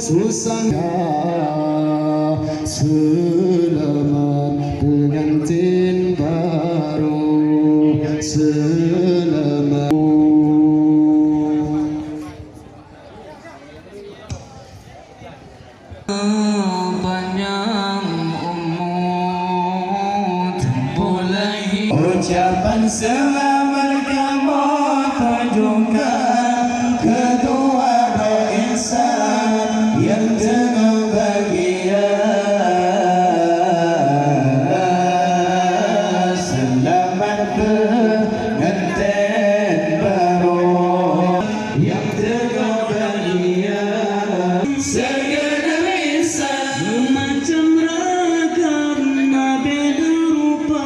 susahnya selamat pengantin baru, selamat panjang umur boleh ucapan selamat kamu tunjukkan kedua insan yang tengah bahagia. Selamat pengantin baru yang tengah bahagia. Segala insan macam ragam beda rupa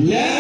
la